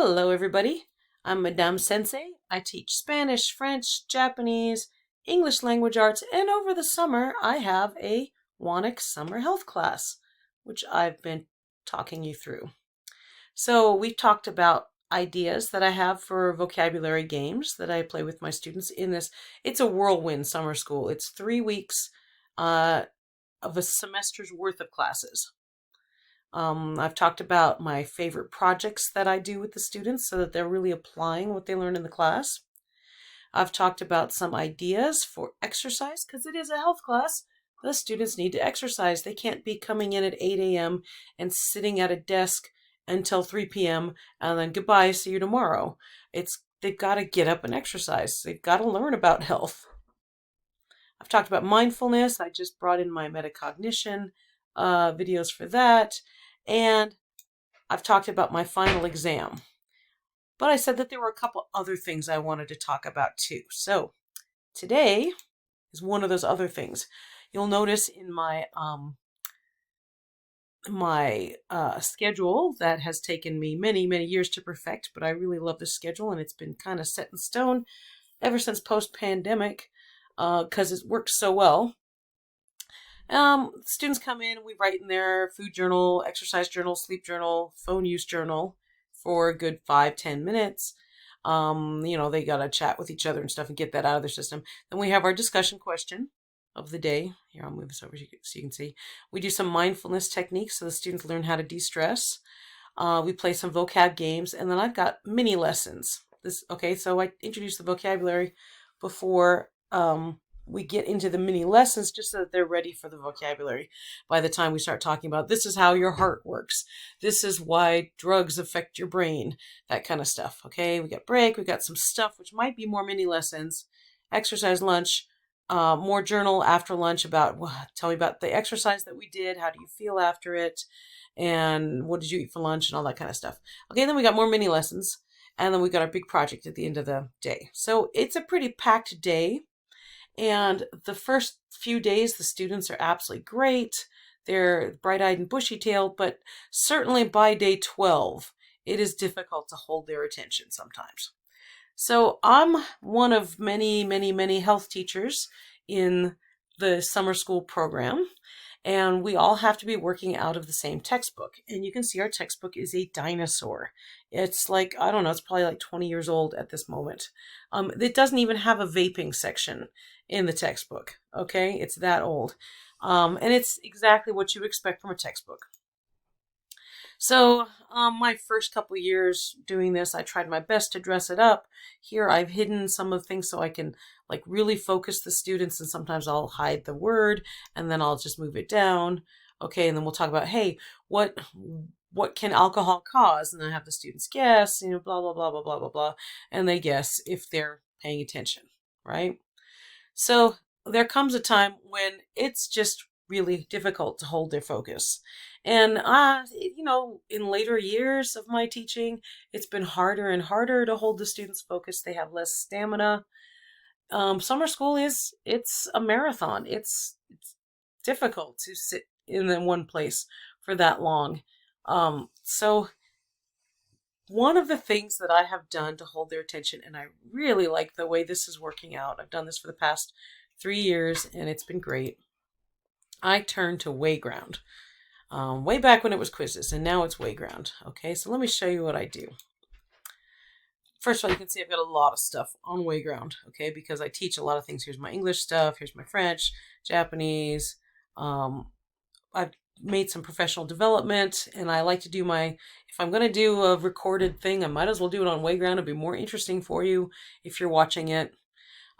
Hello, everybody. I'm Madame Sensei. I teach Spanish, French, Japanese, English language arts, and over the summer I have a WANIC summer health class, which I've been talking you through. So we've talked about ideas that I have for vocabulary games that I play with my students in this. It's a whirlwind summer school. It's 3 weeks of a semester's worth of classes. I've talked about my favorite projects that I do with the students so that they're really applying what they learn in the class. I've talked about some ideas for exercise because it is a health class. The students need to exercise. They can't be coming in at 8 a.m. and sitting at a desk until 3 p.m. and then goodbye, see you tomorrow. They've got to get up and exercise. They've got to learn about health. I've talked about mindfulness. I just brought in my metacognition videos for that. And I've talked about my final exam. But I said that there were a couple other things I wanted to talk about too. So today is one of those other things. You'll notice in my schedule that has taken me many, many years to perfect, but I really love this schedule and it's been kind of set in stone ever since post-pandemic because it works so well. Students come in, we write in their food journal, exercise journal, sleep journal, phone use journal for a good 5-10 minutes. They got to chat with each other and stuff and get that out of their system. Then we have our discussion question of the day. Here, I'll move this over so you can see. We do some mindfulness techniques so the students learn how to de-stress. We play some vocab games, and then I've got mini lessons. So I introduce the vocabulary before we get into the mini lessons just so that they're ready for the vocabulary by the time we start talking about this is how your heart works. This is why drugs affect your brain, that kind of stuff. Okay, we got break, we got some stuff which might be more mini lessons, exercise lunch, more journal after lunch about tell me about the exercise that we did, how do you feel after it, and what did you eat for lunch and all that kind of stuff. Okay, then we got more mini lessons, and then we got our big project at the end of the day. So it's a pretty packed day. And the first few days, the students are absolutely great. They're bright-eyed and bushy-tailed, but certainly by day 12, it is difficult to hold their attention sometimes. So I'm one of many, many, many health teachers in the summer school program, and we all have to be working out of the same textbook. And you can see our textbook is a dinosaur. It's like, I don't know, it's probably like 20 years old at this moment. It doesn't even have a vaping section in the textbook, okay? It's that old. And it's exactly what you expect from a textbook. So my first couple years doing this, I tried my best to dress it up. Here I've hidden some of the things so I can like really focus the students, and sometimes I'll hide the word and then I'll just move it down. Okay, and then we'll talk about, hey, what can alcohol cause? And then I have the students guess, blah, blah, blah, blah, blah, blah, blah. And they guess if they're paying attention, right? So there comes a time when it's just really difficult to hold their focus. And, in later years of my teaching, it's been harder and harder to hold the students focused. They have less stamina. Summer school it's a marathon. It's difficult to sit in one place for that long. So one of the things that I have done to hold their attention, and I really like the way this is working out, I've done this for the past 3 years, and it's been great. I turned to Wayground. Way back when it was quizzes, and now it's Wayground. Okay, so let me show you what I do. First of all, you can see I've got a lot of stuff on Wayground, okay, because I teach a lot of things. Here's my English stuff, here's my French, Japanese. I've made some professional development, and I like to do if I'm going to do a recorded thing, I might as well do it on Wayground. It'll be more interesting for you if you're watching it.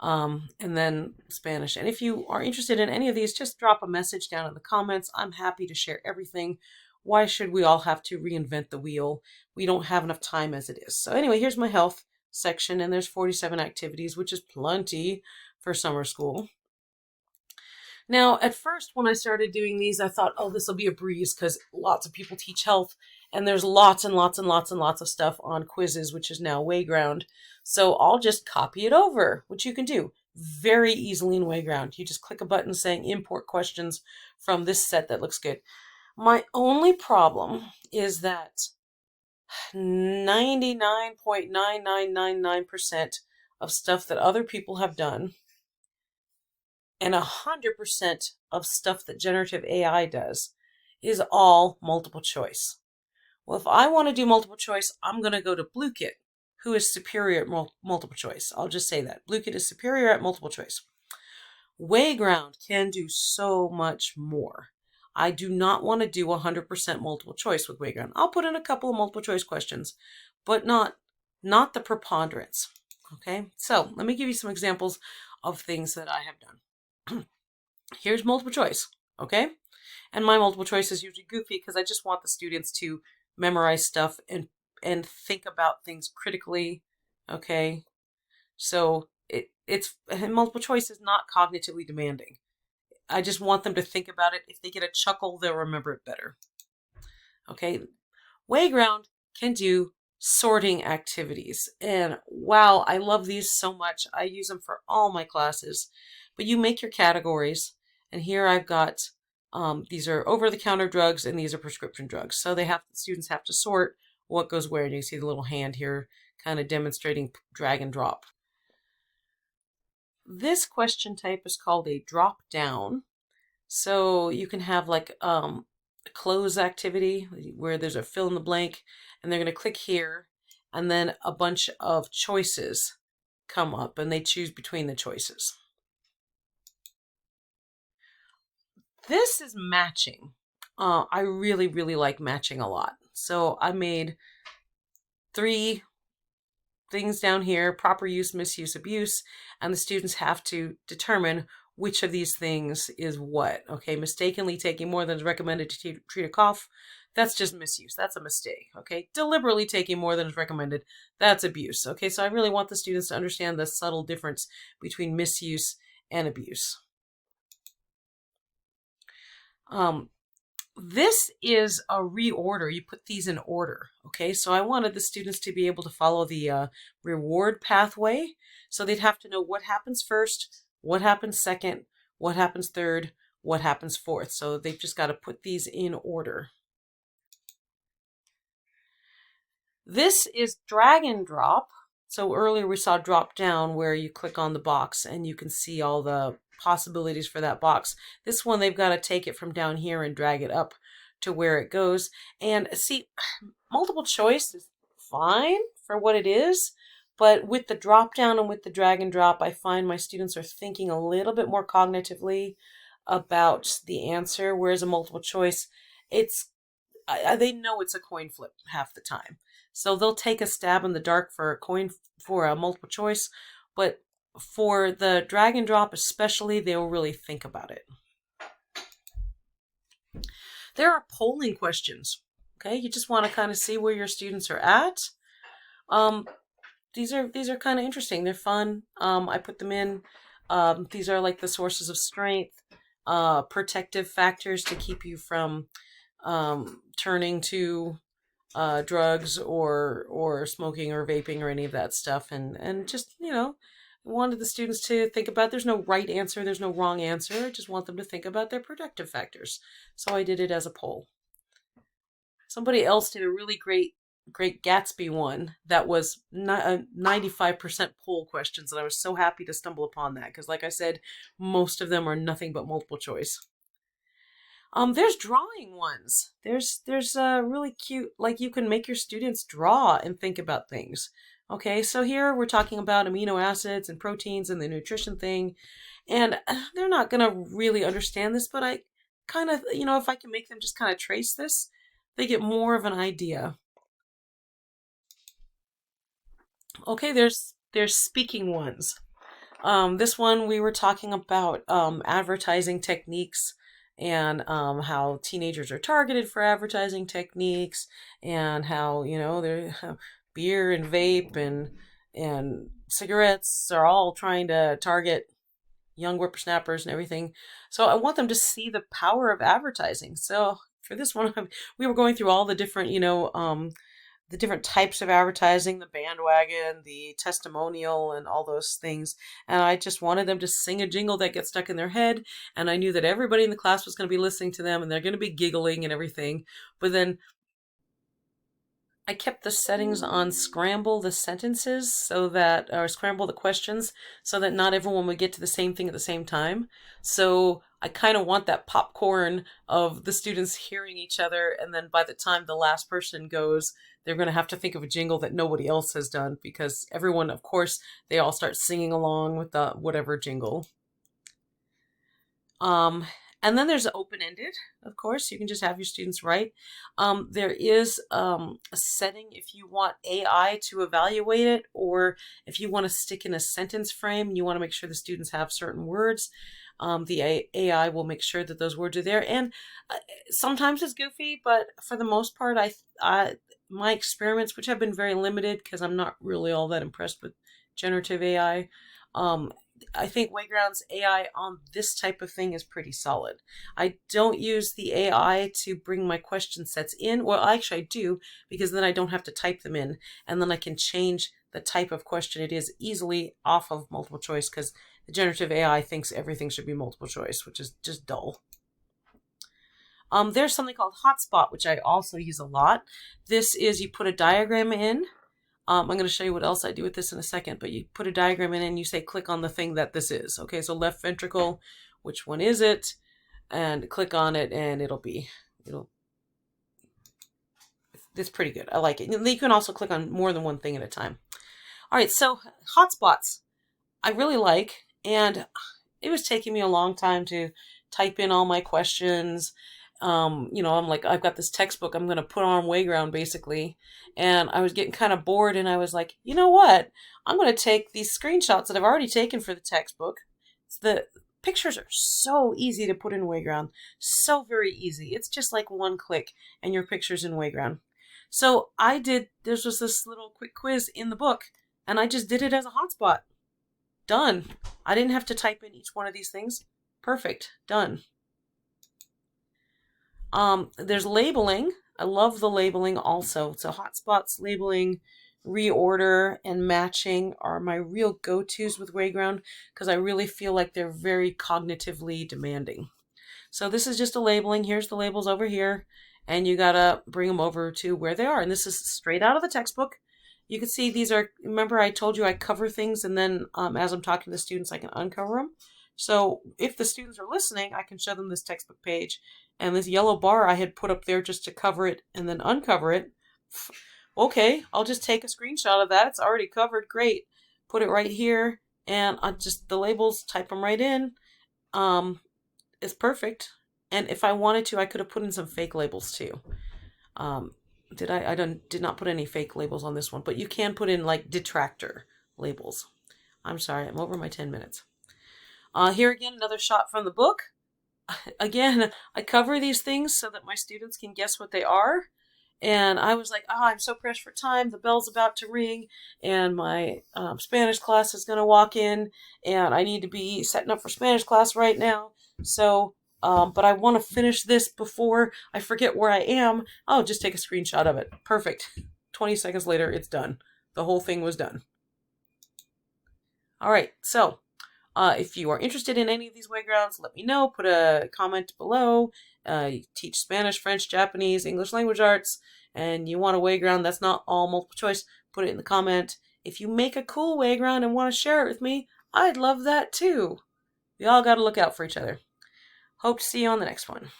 And then Spanish. And if you are interested in any of these, just drop a message down in the comments. I'm happy to share everything. Why should we all have to reinvent the wheel? We don't have enough time as it is. So anyway, here's my health section, and there's 47 activities, which is plenty for summer school. Now, at first, when I started doing these, I thought, oh, this will be a breeze because lots of people teach health, and there's lots and lots and lots and lots of stuff on quizzes, which is now Wayground. So I'll just copy it over, which you can do very easily in Wayground. You just click a button saying import questions from this set that looks good. My only problem is that 99.9999% of stuff that other people have done and 100% of stuff that generative AI does is all multiple choice. Well, if I want to do multiple choice, I'm going to go to BlueKit, who is superior at multiple choice. I'll just say that. BlueKit is superior at multiple choice. Wayground can do so much more. I do not want to do 100% multiple choice with Wayground. I'll put in a couple of multiple choice questions, but not the preponderance. Okay, so let me give you some examples of things that I have done. Here's multiple choice, okay? And my multiple choice is usually goofy because I just want the students to memorize stuff and think about things critically, okay? So it's multiple choice is not cognitively demanding. I just want them to think about it. If they get a chuckle, they'll remember it better. Okay, Wayground can do sorting activities. And wow, I love these so much. I use them for all my classes. But you make your categories. And here I've got, these are over-the-counter drugs and these are prescription drugs. So students have to sort what goes where. And you see the little hand here kind of demonstrating drag and drop. This question type is called a drop down. So you can have like a close activity where there's a fill in the blank and they're going to click here and then a bunch of choices come up and they choose between the choices. This is matching. I really, really like matching a lot. So I made 3 things down here: proper use, misuse, abuse, and the students have to determine which of these things is what. Okay, mistakenly taking more than is recommended to treat a cough, that's just misuse. That's a mistake. Okay, deliberately taking more than is recommended, that's abuse. Okay, so I really want the students to understand the subtle difference between misuse and abuse. This is a reorder. You put these in order. Okay, so I wanted the students to be able to follow the reward pathway. So they'd have to know what happens first, what happens second, what happens third, what happens fourth. So they've just got to put these in order. This is drag and drop. So earlier we saw drop down where you click on the box and you can see all the possibilities for that box. This one, they've got to take it from down here and drag it up to where it goes. And see, multiple choice is fine for what it is, but with the drop down and with the drag and drop, I find my students are thinking a little bit more cognitively about the answer, whereas a multiple choice, they know it's a coin flip half the time. So they'll take a stab in the dark for a multiple choice, but for the drag and drop especially, they'll really think about it. There are polling questions. Okay, you just want to kind of see where your students are at. These are kind of interesting. They're fun. I put them in. These are like the sources of strength, protective factors to keep you from turning to drugs or smoking or vaping or any of that stuff, and just, you know, wanted the students to think about there's no right answer, there's no wrong answer. I just want them to think about their protective factors. So I did it as a poll. Somebody else did a really great Gatsby one that was 95% poll questions, and I was so happy to stumble upon that because, like I said, most of them are nothing but multiple choice. There's drawing ones. There's really cute, like you can make your students draw and think about things. Okay, so here we're talking about amino acids and proteins and the nutrition thing, and they're not gonna really understand this, but I kind of, you know, if I can make them just kind of trace this, they get more of an idea. Okay, there's speaking ones. This one we were talking about advertising techniques and how teenagers are targeted for advertising techniques and how, you know, they're beer and vape and cigarettes are all trying to target young whippersnappers and everything. So I want them to see the power of advertising. So for this one, we were going through all the different, you know, the different types of advertising, the bandwagon, the testimonial, and all those things. And I just wanted them to sing a jingle that gets stuck in their head. And I knew that everybody in the class was going to be listening to them and they're going to be giggling and everything. But then I kept the settings on scramble the sentences so that, or scramble the questions so that not everyone would get to the same thing at the same time. So I kind of want that popcorn of the students hearing each other, and then by the time the last person goes, they're going to have to think of a jingle that nobody else has done because everyone, of course, they all start singing along with the whatever jingle. Um, and then there's open-ended, of course. You can just have your students write. There is a setting if you want AI to evaluate it, or if you want to stick in a sentence frame and you want to make sure the students have certain words. The AI will make sure that those words are there. And sometimes it's goofy, but for the most part, my experiments, which have been very limited because I'm not really all that impressed with generative AI, I think Wayground's AI on this type of thing is pretty solid. I don't use the AI to bring my question sets in. Well, actually I do, because then I don't have to type them in, and then I can change the type of question it is easily off of multiple choice, because the generative AI thinks everything should be multiple choice, which is just dull. There's something called Hotspot, which I also use a lot. This is you put a diagram in. I'm going to show you what else I do with this in a second, but you put a diagram in and you say click on the thing that this is. Okay, so left ventricle, which one is it? And click on it and it's pretty good. I like it. And you can also click on more than one thing at a time. All right, so hotspots I really like, and it was taking me a long time to type in all my questions. I'm like, I've got this textbook I'm going to put on Wayground basically. And I was getting kind of bored, and I was like, you know what? I'm going to take these screenshots that I've already taken for the textbook. The pictures are so easy to put in Wayground. So very easy. It's just like one click and your picture's in Wayground. So there was this little quick quiz in the book, and I just did it as a hotspot. Done. I didn't have to type in each one of these things. Perfect. Done. There's labeling. I love the labeling also. So hotspots, labeling, reorder, and matching are my real go-tos with Wayground because I really feel like they're very cognitively demanding. So this is just a labeling. Here's the labels over here, and you gotta bring them over to where they are. And this is straight out of the textbook. You can see these are, remember I told you I cover things, and then as I'm talking to the students, I can uncover them. So if the students are listening, I can show them this textbook page, and this yellow bar I had put up there just to cover it and then uncover it. Okay, I'll just take a screenshot of that. It's already covered. Great. Put it right here, and I just, the labels, type them right in. It's perfect. And if I wanted to, I could have put in some fake labels too. Did not put any fake labels on this one, but you can put in like detractor labels. I'm sorry, I'm over my 10 minutes. Here again, another shot from the book. Again, I cover these things so that my students can guess what they are. And I was like, I'm so pressed for time. The bell's about to ring, and my Spanish class is going to walk in, and I need to be setting up for Spanish class right now. So, but I want to finish this before I forget where I am. I'll just take a screenshot of it. Perfect. 20 seconds later, it's done. The whole thing was done. All right, so if you are interested in any of these Waygrounds, let me know. Put a comment below. You teach Spanish, French, Japanese, English language arts, and you want a Wayground that's not all multiple choice, put it in the comment. If you make a cool Wayground and want to share it with me, I'd love that too. We all got to look out for each other. Hope to see you on the next one.